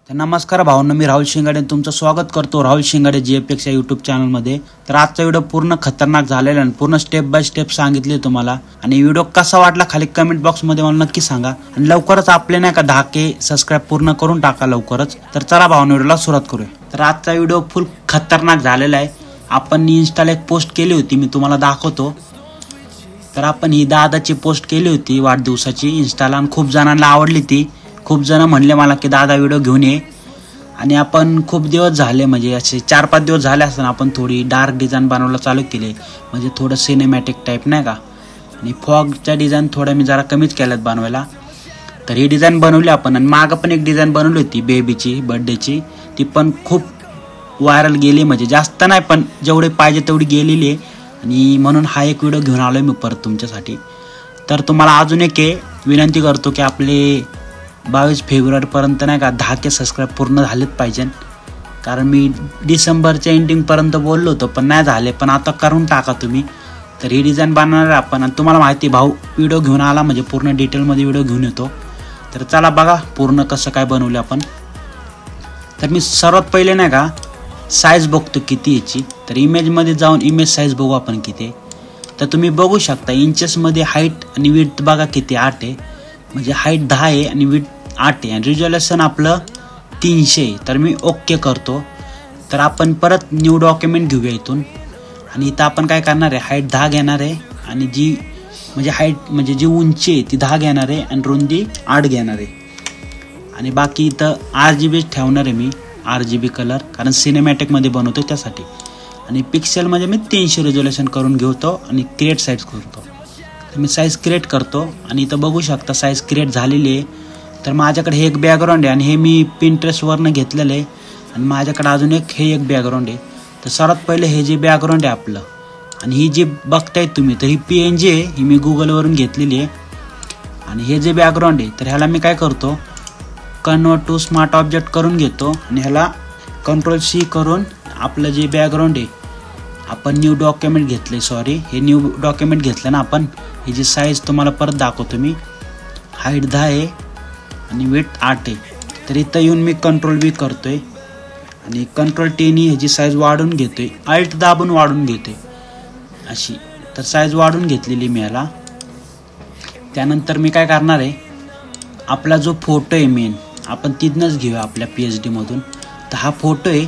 तर नमस्कार भावना, मी राहुल शिंगाडे तुमचं स्वागत करतो राहुल शिंगाडे GFX या यूट्यूब चॅनलमध्ये। तर आजचा व्हिडिओ पूर्ण खतरनाक झालेला आहे, पूर्ण स्टेप बाय स्टेप सांगितले तुम्हाला। आणि व्हिडिओ कसा वाटला खाली कमेंट बॉक्स मध्ये मला नक्की सांगा। आणि लवकरच आपले नाही का 10K सबस्क्राइब पूर्ण करून टाका लवकरच। तर चला भावना, व्हिडिओला सुरुवात करूया। तर आजचा व्हिडिओ फुल खतरनाक झालेला आहे। आपण इन्स्टाला एक पोस्ट केली होती, मी तुम्हाला दाखवतो। तर आपण ही दादाची पोस्ट केली होती वाढदिवसाची इन्स्टाला, आणि खूप जणांना आवडली ती। खूप जण म्हणले मला की दादा व्हिडिओ घेऊन ये। आणि आपण खूप दिवस झाले, म्हणजे असे 4-5 दिवस झाले असताना आपण थोडी डार्क डिझाईन बनवायला चालू केले, म्हणजे थोडं सिनेमॅटिक टाईप नाही का। आणि फॉगच्या डिझाईन थोड्या मी जरा कमीच केल्यात बनवायला। तर ही डिझाईन बनवली आपण। आणि मागं पण एक डिझाईन बनवली होती बेबीची बर्थडेची, ती पण खूप व्हायरल गेली, म्हणजे जास्त नाही पण जेवढे पाहिजे तेवढी गेलेली आहे। आणि म्हणून हा एक व्हिडिओ घेऊन आलोय मी परत तुमच्यासाठी। तर तुम्हाला अजून एक विनंती करतो की आपले 22 फेब्रुवारीपर्यंत नाही का 10K सबस्क्राइब पूर्ण झालेत पाहिजे। कारण मी डिसेंबरच्या एंडिंगपर्यंत बोललो होतो पण नाही झाले, पण आता करून टाका तुम्ही। तर ही डिझाईन बनवणार आपण, आणि तुम्हाला माहिती भाऊ व्हिडिओ घेऊन आला म्हणजे पूर्ण डिटेलमध्ये व्हिडिओ घेऊन येतो। तर चला बघा पूर्ण कसं काय बनवले आपण। तर मी सर्वात पहिले नाही का साईज बघतो किती याची। तर इमेजमध्ये जाऊन इमेज साईज बघू आपण किती। तर तुम्ही बघू शकता इंचेसमध्ये हाईट आणि विड्थ बघा किती 8 आहे, म्हणजे हाईट 10 आहे आणि विड्थ 8 आहे। आणि रिझोल्युशन आपलं 300 आहे। तर मी ओके करतो। तर आपण परत न्यू डॉक्युमेंट घेऊया इथून। आणि इथं आपण काय करणार आहे, हाईट 10 घेणार आहे, आणि जी म्हणजे हाईट म्हणजे जी उंची आहे ती 10 घेणार आहे, आणि रुंदी 8 घेणार आहे। आणि बाकी इथं RGB ठेवणार आहे मी, RGB कलर, कारण सिनेमॅटिकमध्ये बनवतो त्यासाठी। आणि पिक्सेलमध्ये मी 300 रिझोल्युशन करून घेतो आणि क्रिएट साईज करतो। तर मी साईज क्रिएट करतो, आणि इथं बघू शकता साईज क्रिएट झालेली आहे। तर माझ्याकडे हे एक बॅकग्राऊंड आहे, आणि हे मी पिंटरेस्टवरनं घेतलेलं आहे। आणि माझ्याकडे अजून हे एक बॅकग्राऊंड आहे। तर सर्वात पहिले हे जे बॅकग्राऊंड आहे आपलं, आणि ही जी बघताय तुम्ही, तर ही PNG आहे, ही मी गुगलवरून घेतलेली आहे। आणि हे जे बॅकग्राऊंड आहे तर ह्याला मी काय करतो, कन्वर्ट टू स्मार्ट ऑब्जेक्ट करून घेतो, आणि ह्याला Ctrl+C करून आपलं जे बॅकग्राऊंड आहे आपण न्यू डॉक्युमेंट घेतले, सॉरी हे न्यू डॉक्युमेंट घेतलं ना आपण। ही जी साईज तुम्हाला परत दाखवतो मी, हाईट 10 आहे आणि विड्थ 8 आहे। तर इथं येऊन मी Ctrl+V करतोय, आणि Ctrl+T नी ह्याची साईज वाढवून घेतोय, Alt दाबून वाढवून घेतोय अशी। तर साईज वाढवून घेतलेली मी याला। त्यानंतर मी काय करणार आहे, आपला जो फोटो आहे मेन आपण तिथनंच घेऊया आपल्या PSD मधून। तर हा फोटो आहे,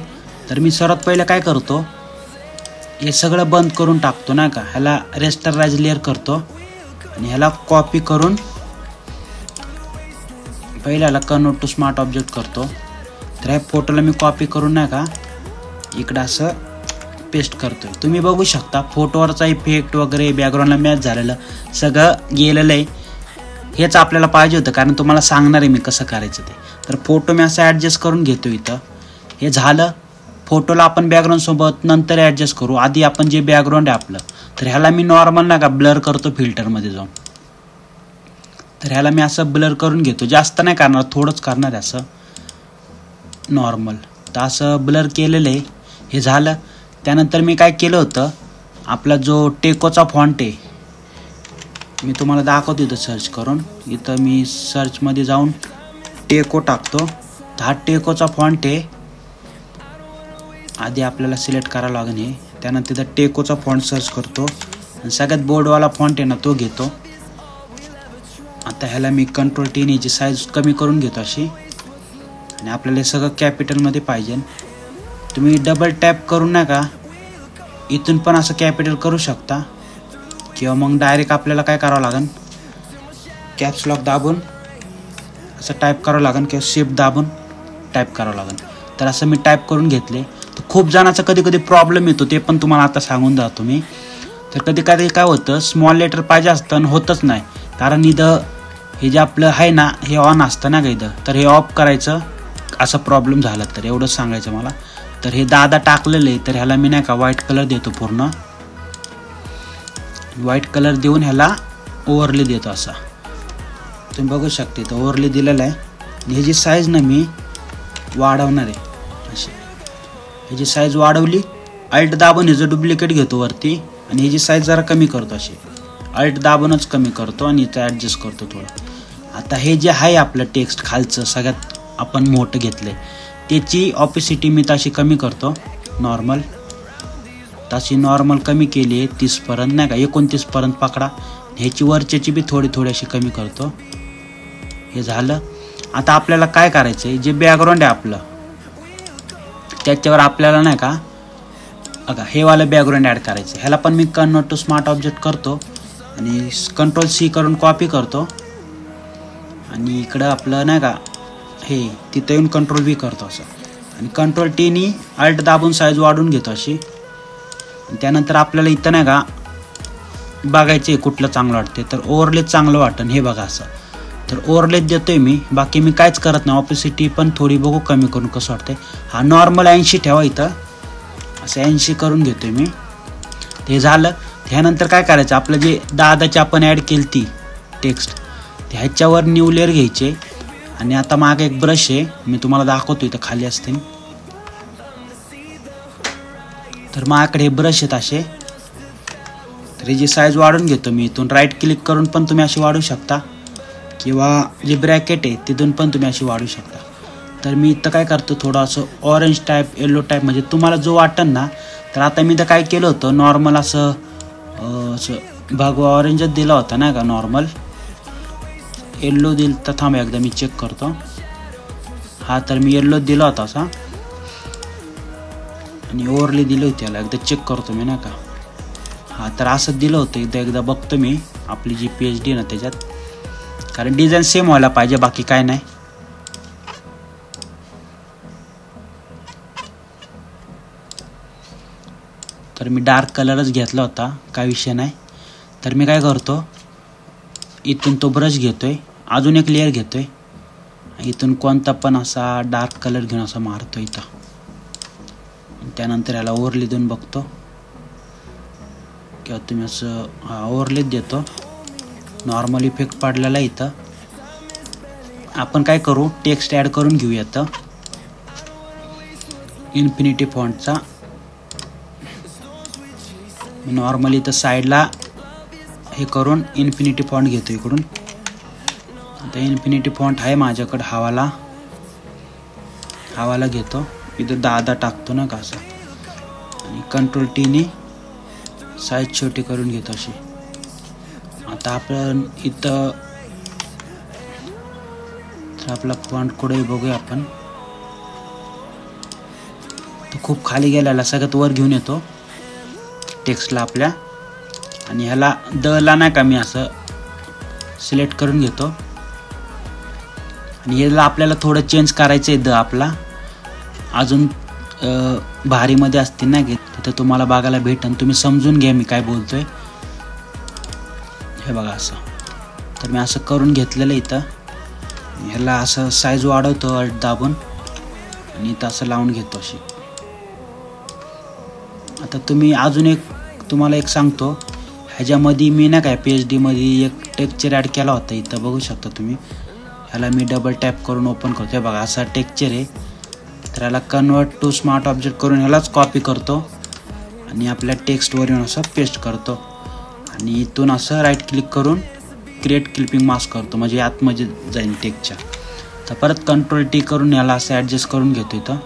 तर मी सर्वात पहिलं काय करतो, हे सगळं बंद करून टाकतो ना का, ह्याला रेस्टराइज लेअर करतो, आणि ह्याला कॉपी करून पहिल्याला कन्वर्ट टू स्मार्ट ऑब्जेक्ट करतो। तर ह्या फोटोला मी कॉपी करून नाही का इकडं असं पेस्ट करतोय। तुम्ही बघू शकता फोटोवरचा इफेक्ट वगैरे बॅकग्राऊंडला मॅच झालेलं सगळं गेलेलं आहे। हेच आपल्याला पाहिजे होतं, कारण तुम्हाला सांगणार आहे मी कसं करायचं ते। तर फोटो मी असं ॲडजस्ट करून घेतो इथं। हे झालं, फोटोला आपण बॅकग्राऊंड सोबत नंतर ॲडजस्ट करू। आधी आपण जे बॅकग्राऊंड आहे आपलं, तर ह्याला मी नॉर्मल नाही का ब्लर करतो फिल्टरमध्ये जाऊन। तर ह्याला मी असं ब्लर करून घेतो, जास्त नाही करणार, थोडंच करणार आहे असं नॉर्मल। तर असं ब्लर केलेलं आहे। हे झालं, त्यानंतर मी काय केलं होतं, आपला जो टेकोचा फॉन्ट आहे मी तुम्हाला दाखवतो इथं सर्च करून। इथं मी सर्चमध्ये जाऊन टेको टाकतो। तर हा टेकोचा फॉन्ट आहे, आधी आपल्याला सिलेक्ट करावं लागेल हे। त्यानंतर तिथं टेकोचा फॉन्ट सर्च करतो, आणि सगळ्यात बोर्डवाला फॉन्ट आहे ना तो घेतो। आता ह्याला मी Ctrl+T नी ची साईज कमी करून घेतो अशी, आणि आपल्याला हे सगळं कॅपिटलमध्ये पाहिजे। तुम्ही डबल टॅप करून नाही का इथून पण असं कॅपिटल करू शकता, किंवा मग डायरेक्ट आपल्याला काय करावं लागेल, कॅप्स लॉक दाबून असं टाईप करावं लागेल, किंवा शिफ्ट दाबून टाईप करावं लागेल। तर असं मी टाईप करून घेतले। तर खूप जणांचा कधी कधी प्रॉब्लेम येतो, ते पण तुम्हाला आता सांगून जातो मी। तर कधी कधी काय होतं, स्मॉल लेटर पाहिजे असतं आणि होतच नाही, कारण इथं हे जे आपलं आहे ना हे ऑन असतं ना का इथं, तर हे ऑफ करायचं असा प्रॉब्लेम झाला तर एवढंच सांगायचं मला। तर हे दादा टाकलेलं आहे, तर ह्याला मी नाही का व्हाईट कलर देतो, पूर्ण व्हाईट कलर देऊन ह्याला ओव्हरले देतो असा। तुम्ही बघू शकता इथं ओव्हरले दिलेलं आहे। आणि ह्याची साईज ना मी वाढवणार आहे अशी। ह्याची साईज वाढवली, Alt दाबून ह्याचं डुप्लिकेट घेतो वरती, आणि ह्याची साईज जरा कमी करतो अशी, Alt दाबूनच कमी करतो, आणि इथं ॲडजस्ट करतो थोडं। आता हे जे आहे आपलं टेक्स्ट खालचं सगळ्यात आपण मोठं घेतलंय त्याची ऑपेसिटी मी तशी कमी करतो. नॉर्मल तशी नॉर्मल कमी केली आहे 30 पर्यंत नाही का, 29 पर्यंत पकडा. ह्याची वरच्याची बी थोडी अशी कमी करतो. हे झालं. आता आपल्याला काय करायचं आहे, जे बॅकग्राऊंड आहे आपलं त्याच्यावर आपल्याला नाही का बघा हे वालं बॅकग्राऊंड ॲड करायचं. ह्याला पण मी कन्वर्ट टू स्मार्ट ऑब्जेक्ट करतो आणि Ctrl+C करून कॉपी करतो आणि इकडं आपलं नाही का हे तिथं येऊन Ctrl+V करतो असं आणि Ctrl+T नी Alt दाबून साईज वाढवून घेतो अशी. त्यानंतर आपल्याला इथं नाही का बघायचं आहे कुठलं चांगलं वाटते, तर ओव्हरलेच चांगलं वाटतं हे बघा असं. तर ओव्हरलेच देतोय मी, बाकी मी काहीच करत नाही. ऑपेसिटी पण थोडी बघू कमी करून कसं वाटतंय. हा नॉर्मल 80 ठेवा इथं, असं 80 करून घेतोय मी. ते झालं. त्यानंतर काय करायचं, आपलं जे दादाची आपण ॲड केली ती टेक्स्ट ह्याच्यावर न्यू लेअर घ्यायचे आणि आता मागे एक ब्रश आहे मी तुम्हाला दाखवतो इथं खाली असते. तर माझ्याकडे हे ब्रश आहेत असे. तर याची साईज वाढवून घेतो मी. इथून राईट क्लिक करून पण तुम्ही अशी वाढवू शकता किंवा जे ब्रॅकेट आहे तिथून पण तुम्ही अशी वाढवू शकता. तर मी इथं काय करतो, थोडं असं ऑरेंज टाईप येलो टाईप म्हणजे तुम्हाला जो वाटेल ना. तर आता मी तर काय केलं होतं, नॉर्मल असं भगवा ऑरेंजच दिला होता नाही का, नॉर्मल येल्लो दिलं तर थांब एकदा मी चेक करतो. हा तर मी येल्लो दिला होता असा आणि ओव्हरले दिली होती, याला एकदा चेक करतो मी नाही का. हा तर असं दिलं होतं, एकदा बघतो मी आपली जी PhD ना त्याच्यात, कारण डिझाईन सेम व्हायला पाहिजे बाकी काय नाही. तर मी डार्क कलरच घेतला होता, काय विषय नाही. तर मी काय करतो, इथून तो ब्रश घेतोय, अजून एक लेअर घेतोय, इथून कोणता पण असा डार्क कलर घेऊन असा मारतो इथं. त्यानंतर याला ओव्हरले देऊन बघतो किंवा तुम्ही असं ओव्हरलेच देतो. नॉर्मल इफेक्ट पडलेला इथं. आपण काय करू, टेक्स्ट ॲड करून घेऊयात इन्फिनिटी फॉन्टचा. नॉर्मली तर साईडला हे करून इन्फिनिटी फॉन्ट घेतो इकडून. आता इन्फिनिटी फॉन्ट आहे माझ्याकडे, हवाला घेतो, इथं 10 टाकतो ना का असं आणि Ctrl+T नी साईज छोटी करून घेतो अशी. आता आपण इथं तर आपला फॉन्ट कुठे बघूया आपण. तो खूप खाली गेलेला, सगळ्यात वर घेऊन येतो टेक्स्टला आपल्या आणि ह्याला दला नाही का मी असं सिलेक्ट करून घेतो आणि ह्याला आपल्याला थोडं चेंज करायचं आहे. आपला अजून भारीमध्ये असते ना की तिथं तुम्हाला बघायला भेटेल, तुम्ही समजून घ्या मी काय बोलतोय. हे बघा असं. तर मी असं करून घेतलेलं इथं. ह्याला असं साईज वाढवतो Alt दाबून आणि इथं असं लावून घेतो अशी. आता तुम्ही अजून एक तुम्हाला एक सांगतो, ह्याच्यामध्ये मी ना काय PhD मध्ये एक टेक्स्चर ॲड केला होता, इथं बघू शकता तुम्ही. ह्याला मी डबल टॅप करून ओपन करतो. हे बघा असा टेक्स्चर आहे. तर ह्याला कन्वर्ट टू स्मार्ट ऑब्जेक्ट करून ह्यालाच कॉपी करतो आणि आपल्या टेक्स्टवर येऊन असं पेस्ट करतो आणि इथून असं राईट क्लिक करून क्रिएट क्लिपिंग मास्क करतो, म्हणजे आतमध्ये जाईल टेक्स्टच्या. तर परत Ctrl+T करून ह्याला असं ॲडजस्ट करून घेतो, इथं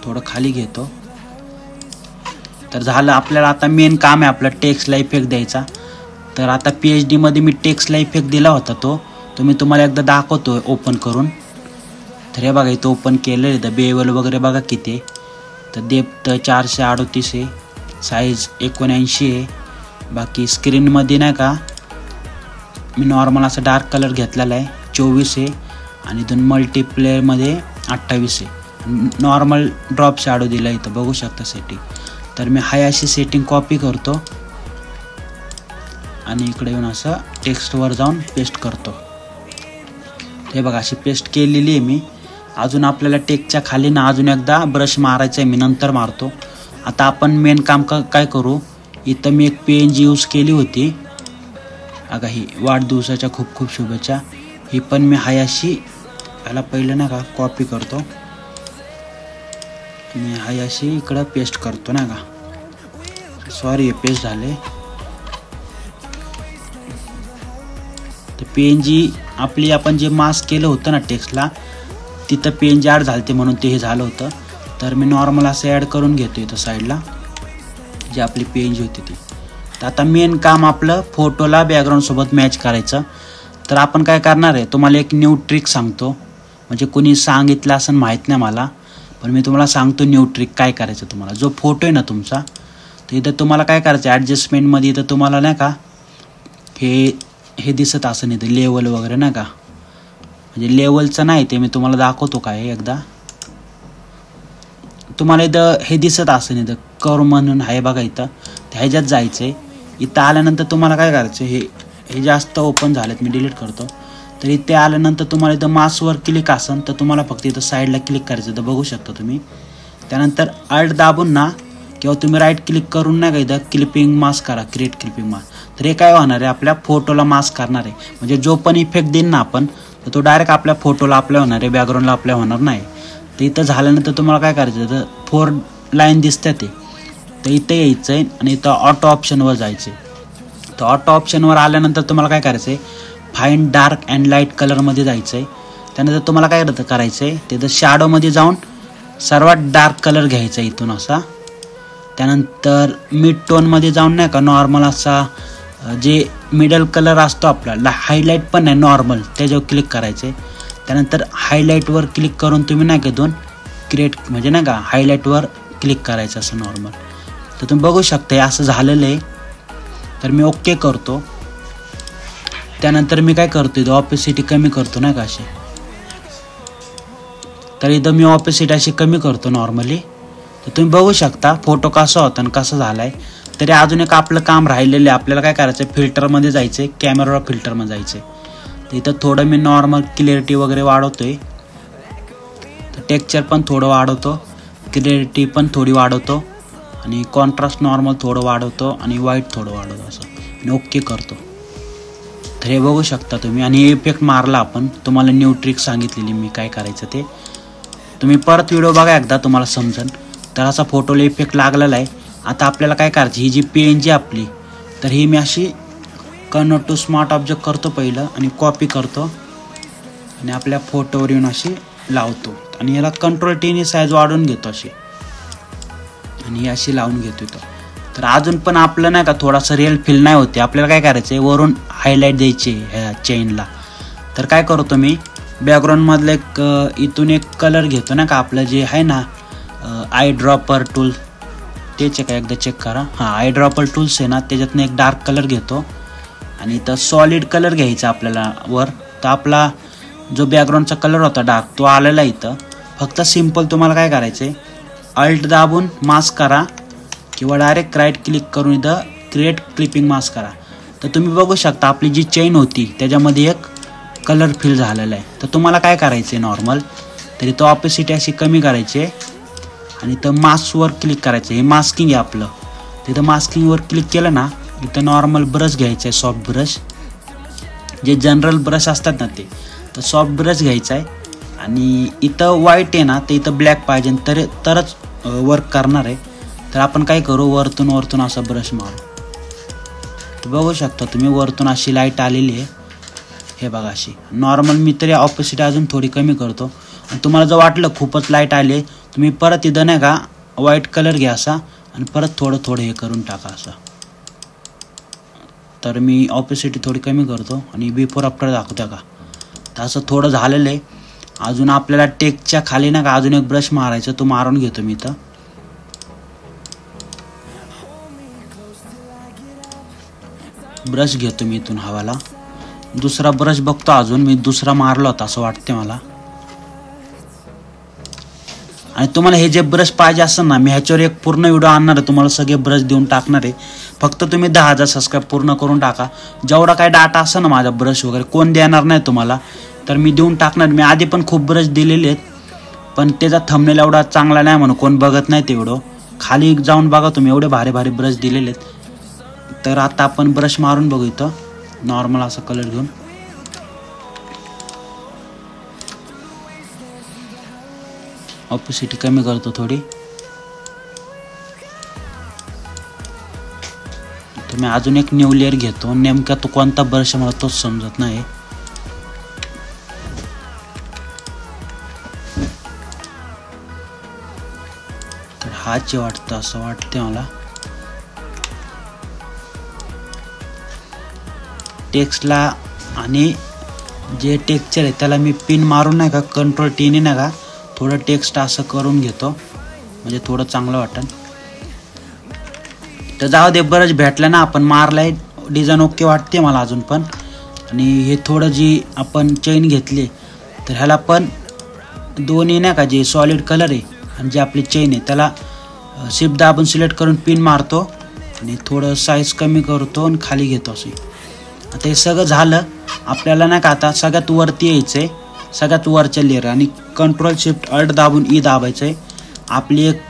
थोडं खाली घेतो. तर झालं. आपल्याला आता मेन काम आहे आपलं टेक्स्टला इफेक्ट द्यायचा. तर आता PhD मध्ये मी टेक्स्टला इफेक्ट दिला होता, तो मी तुम्हाला एकदा दाखवतो ओपन करून. तर हे बघा इथं ओपन केलं आहे. बेवल वगैरे बघा किती आहे. तर डेप्थ 438 आहे, साईज 79 आहे. बाकी स्क्रीनमध्ये नाही का मी नॉर्मल असा डार्क कलर घेतलेला आहे 24 आहे आणि इथून मल्टीप्लेअरमध्ये 28 आहे. नॉर्मल ड्रॉप शॅडो दिला इथं बघू शकता सेटिंग. तर मी हाय अशी सेटिंग कॉपी करतो आणि इकडे येऊन असं टेक्स्टवर जाऊन पेस्ट करतो. हे बघा अशी पेस्ट केलेली आहे मी. अजून आपल्याला टेक्स्टच्या खाली ना अजून एकदा ब्रश मारायचा आहे, मी नंतर मारतो. आता आपण मेन काम काय करू, इथं मी एक PNG यूज केली होती अगा, ही वाढदिवसाच्या खूप खूप शुभेच्छा. ही पण मी हाय अशी याला पहिलं ना का कॉपी करतो, मी हाय अशी इकडं पेस्ट करतो ना का. सॉरी हे पेस्ट झाले. तर PNG आपली आपण जे मास्क केलं होतं ना टेक्स्टला तिथं पेन ॲड झालते म्हणून ते हे झालं होतं. तर मी नॉर्मल असं ॲड करून घेतो इथं साईडला जी आपली पेन जी होती ती. तर आता मेन काम आपलं फोटोला बॅकग्राऊंडसोबत मॅच करायचं. तर आपण काय करणार आहे, तुम्हाला एक न्यू ट्रिक सांगतो. म्हणजे कोणी सांगितलं असं माहीत नाही मला, पण मी तुम्हाला सांगतो न्यू ट्रिक काय करायचं. तुम्हाला जो फोटो आहे ना तुमचा, तर इथं तुम्हाला काय करायचं ॲडजस्टमेंटमध्ये इथं तुम्हाला नाही का हे दिसत असं नाही, ते लेवल वगैरे नाही का, म्हणजे लेवलचं नाही ते मी तुम्हाला दाखवतो काय एकदा. तुम्हाला इथं हे दिसत असं नाही, तर कर्व म्हणून आहे बघा इथं, ह्याच्यात जायचं आहे. इथं आल्यानंतर तुम्हाला काय करायचं, हे जास्त ओपन झालेत मी डिलीट करतो. तर इथे आल्यानंतर तुम्हाला इथं मास्कवर क्लिक असेल तर तुम्हाला फक्त इथं साईडला क्लिक करायचं, तर बघू शकता तुम्ही. त्यानंतर अल्ट दाबून ना किंवा तुम्ही राईट क्लिक करून नाही का इथं क्लिपिंग मास्क करा, क्रिएट क्लिपिंग मास्क. तर हे काय होणार आहे, आपल्या फोटोला मास्क करणार आहे. म्हणजे जो पण इफेक्ट देईन ना आपण, तर तो डायरेक्ट आपल्या फोटोला अप्लाय होणार आहे, बॅकग्राऊंडला अप्लाय होणार नाही. तर इथं झाल्यानंतर तुम्हाला काय करायचं, तर 4 लाईन दिसतात ते, तर इथं यायचं आहे आणि इथं ऑटो ऑप्शनवर जायचं आहे. तर ऑटो ऑप्शनवर आल्यानंतर तुम्हाला काय करायचं आहे, फाईन डार्क अँड लाईट कलरमध्ये जायचं आहे. त्यानंतर तुम्हाला काय करायचं आहे, तिथं शॅडोमध्ये जाऊन सर्वात डार्क कलर घ्यायचा आहे इथून असा. त्यानंतर मिड टोनमध्ये जाऊन नाही का नॉर्मल असा जे मिडल कलर असतो आपला, हायलाईट पण आहे नॉर्मल, त्याच्यावर क्लिक करायचं आहे. त्यानंतर हायलाईटवर क्लिक करून तुम्ही नाही का दोन क्रिएट म्हणजे नाही का हायलाईटवर क्लिक करायचं असं नॉर्मल. तर तुम्ही बघू शकता असं झालेलं आहे. तर मी ओके करतो. त्यानंतर मी काय करतो, इथं ऑपेसिटी कमी करतो नाही का अशी. तर इथं मी ऑपेसिटी अशी कमी करतो नॉर्मली. तर तुम्ही बघू शकता फोटो कसा होता आणि कसा झाला आहे. तरी अजून एक आपलं काम राहिलेलं आहे. आपल्याला काय करायचं आहे, फिल्टरमध्ये जायचं आहे, कॅमेरा फिल्टरमध्ये जायचं आहे. तर इथं थोडं मी नॉर्मल क्लिअरिटी वगैरे वाढवतो आहे. तर टेक्स्चर पण थोडं वाढवतो, क्लिअरिटी पण थोडी वाढवतो आणि कॉन्ट्रास्ट नॉर्मल थोडं वाढवतो आणि व्हाईट थोडं वाढवतो असं आणि ओके करतो. तर हे बघू शकता तुम्ही. आणि इफेक्ट मारला आपण, तुम्हाला न्यू ट्रिक सांगितलेली मी काय करायचं ते. तुम्ही परत व्हिडिओ बघा एकदा, तुम्हाला समजेल. तर असा फोटोला इफेक्ट लागलेला आहे. आता आपल्याला काय करायचं, ही जी PNG आपली, तर ही मी अशी कन्वर्ट टू स्मार्ट ऑब्जेक्ट करतो पहिलं आणि कॉपी करतो आणि आपल्या फोटोवर येऊन अशी लावतो आणि याला Ctrl+T ने साईज वाढवून घेतो अशी आणि अशी लावून घेतो इथं. तर अजून पण आपलं नाही का थोडासा रिअल फील नाही होते. आपल्याला काय करायचं आहे, वरून हायलाईट द्यायचे ह्या चेनला. तर काय करतो मी, बॅकग्राऊंडमधलं एक इथून एक कलर घेतो ना का, आपलं जे आहे ना आय ड्रॉपर टूल, तेच आहे का एकदा चेक करा. हां, आय ड्रॉपर टूल्स आहे ना, त्याच्यातनं एक डार्क कलर घेतो आणि इथं सॉलिड कलर घ्यायचा आपल्याला वर. तर आपला जो बॅकग्राऊंडचा कलर होता डार्क, तो आलेला इथं. फक्त सिम्पल तुम्हाला काय करायचं आहे, अल्ट दाबून मास्क करा किंवा डायरेक्ट राईट क्लिक करून इथं क्रिएट क्लिपिंग मास्क करा. तर तुम्ही बघू शकता आपली जी चेन होती त्याच्यामध्ये एक कलर फिल झालेला आहे. तर तुम्हाला काय करायचं आहे नॉर्मल, तरी तो ऑपेसिटी अशी कमी करायची आहे आणि इथं मास्कवर क्लिक करायचं. हे मास्किंग आहे आपलं. तिथं मास्किंगवर क्लिक केलं ना, इथं नॉर्मल ब्रश घ्यायचं आहे, सॉफ्ट ब्रश, जे जनरल ब्रश असतात ना ते. तर सॉफ्ट ब्रश घ्यायचा आहे आणि इथं व्हाईट आहे ना, तर इथं ब्लॅक पाहिजे तरच वर्क करणार आहे. तर आपण काय करू, वरतून असा ब्रश मारू. बघू शकता तुम्ही वरतून अशी लाईट आलेली आहे, हे बघा अशी. नॉर्मल मी तरी ऑपोसिट अजून थोडी कमी करतो. आणि तुम्हाला जर वाटलं खूपच लाईट आले, तुम्ही परत इथं नाही का व्हाईट कलर घ्या असा आणि परत थोडं हे करून टाका असं. तर मी ऑपोसिटी थोडी कमी करतो आणि बिफोर आफ्टर दाखवतो का. तर असं थोडं झालेलं आहे. अजून आपल्याला टेकच्या खाली ना का अजून एक ब्रश मारायचा, तो मारून घेतो मी इथं. ब्रश घेतो मी इथून हवाला. दुसरा ब्रश बघतो अजून मी दुसरा मारला होता असं वाटते मला. आणि तुम्हाला हे जे ब्रश पाहिजे असेल ना, मी ह्याच्यावर एक पूर्ण व्हिडिओ आणणार आहे, तुम्हाला सगळे ब्रश देऊन टाकणार आहे. फक्त तुम्ही 10,000 सबस्क्राईब पूर्ण करून टाका. जेवढा काय डाटा असेल ना माझा ब्रश वगैरे कोण देणार नाही तुम्हाला, तर मी देऊन टाकणार. मी आधी पण खूप ब्रश दिलेले आहेत, पण त्याचा थंबनेल एवढा चांगला नाही म्हणून कोण बघत नाही ते व्हिडिओ. खाली जाऊन बघा तुम्ही, एवढे भारी भारी ब्रश दिलेले आहेत. तर आता आपण ब्रश मारून बघू इथं नॉर्मल असा कलर घेऊन. ऑपोसिटी कमी करतो थोडी. तर मी अजून एक न्यू लेअर घेतो. नेमका तो कोणता ब्रश मला तोच समजत नाही. हाच वाटतं, असं वाटते मला. टेक्स्टला आणि जे टेक्स्चर आहे त्याला मी पिन मारून नाही का कंट्रोल टीने नाही का थोडं टेक्स्ट असं करून घेतो, म्हणजे थोडं चांगलं वाटेल. तर जाऊ दे, बरंच भेटलं ना, आपण मारलाय. डिझाईन ओके वाटते मला अजून पण. आणि हे थोडं जी आपण चेन घेतली तर ह्याला पण दोन्ही नाही का जे सॉलिड कलर आहे आणि जे आपली चेन आहे त्याला शिफ्ट दाबून सिलेक्ट करून पिन मारतो आणि थोडं साईज कमी करतो आणि खाली घेतो असे. आता हे सगळं झालं. आपल्याला नाही का आता सगळ्यात वरती यायचं आहे, सगळ्यात वरच्या लेअर, आणि कंट्रोल शिफ्ट अल्ट दाबून ई दाबायचं आहे. आपली एक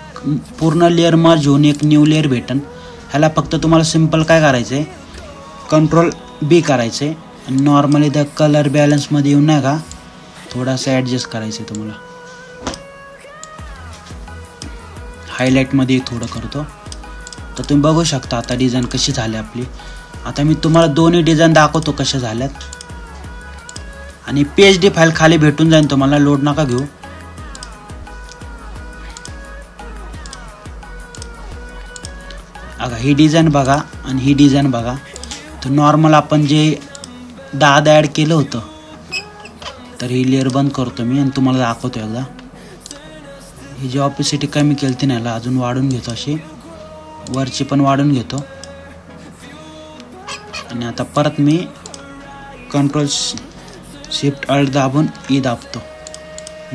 पूर्ण लेअर मर्ज होऊन एक न्यू लेअर भेटन. ह्याला फक्त तुम्हाला सिम्पल काय करायचं आहे, कंट्रोल बी करायचं आहे आणि नॉर्मली त्या कलर बॅलन्समध्ये येऊन नाही का थोडासा ॲडजस्ट करायचं आहे तुम्हाला. हायलाईटमध्ये थोडं करतो. तर तुम्ही बघू शकता आता डिझाईन कशी झाली आपली. आता मी तुम्हाला दोन्ही डिझाईन दाखवतो कशा झाल्यात. आणि PSD फाईल खाली भेटून जाईल तुम्हाला, लोड नका घेऊ. अगा ही डिझाईन बघा आणि ही डिझाईन बघा. तर नॉर्मल आपण जे 10 ॲड केलं होतं तर ही लेअर बंद करतो मी आणि तुम्हाला दाखवतो एकदा. ही जी ऑपॅसिटी कमी केली ती नाही, अजून वाढून घेतो, अशी वरची पण वाढून घेतो. आणि आता परत मी कंट्रोल शिफ्ट अल्ट दाबून ई दाबतो.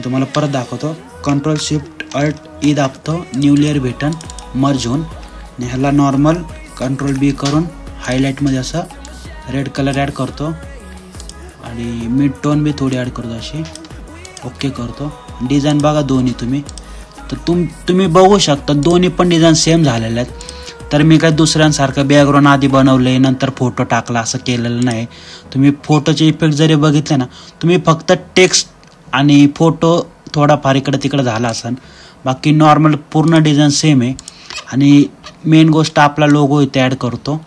तुम्हाला परत दाखवतो. कंट्रोल शिफ्ट अल्ट ई दाबतो, न्यू लेअर भेटन मर्ज होऊन. आणि ह्याला नॉर्मल कंट्रोल बी करून हायलाईटमध्ये असं रेड कलर ॲड करतो आणि मिड टोन बी थोडी ॲड करतो, अशी ओके करतो. डिझाईन बघा दोन्ही तुम्ही. तर तुम्ही बघू शकता दोन्ही पण डिझाईन सेम झालेले आहेत. तर मी काय दुसऱ्यांसारखं बॅकग्राऊंड आधी बनवले नंतर फोटो टाकला असं केलेलं नाही. तुम्ही फोटोचे इफेक्ट जरी बघितले ना, तुम्ही फक्त टेक्स्ट आणि फोटो थोडाफार इकडं तिकडं झाला असेल, बाकी नॉर्मल पूर्ण डिझाईन सेम आहे. आणि मेन गोष्ट आपला लोगो इथे ॲड करतो.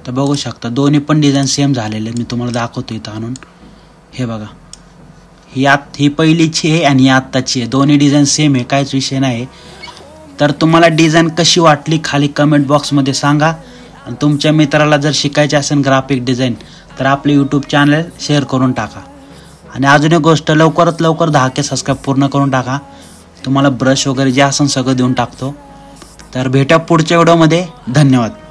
तर बघू शकता दोन्ही पण डिझाईन सेम झालेले. मी तुम्हाला दाखवतो इथं आणून. हे बघा, ही पहिलीची आहे आणि ही आत्ताची आहे. दोन्ही डिझाईन सेम आहे, काहीच विषय नाही. तर तुम्हाला डिझाईन कशी वाटली खाली कमेंट बॉक्समध्ये सांगा. आणि तुमच्या मित्राला जर शिकायचे असेल ग्राफिक डिझाईन तर आपले यूट्यूब चॅनल शेअर करून टाका. आणि अजून एक गोष्ट, लवकरात लवकर 10K सबस्क्राईब पूर्ण करून टाका. तुम्हाला ब्रश वगैरे जे असेल सगळं देऊन टाकतो. तर भेटा पुढच्या व्हिडिओमध्ये. धन्यवाद.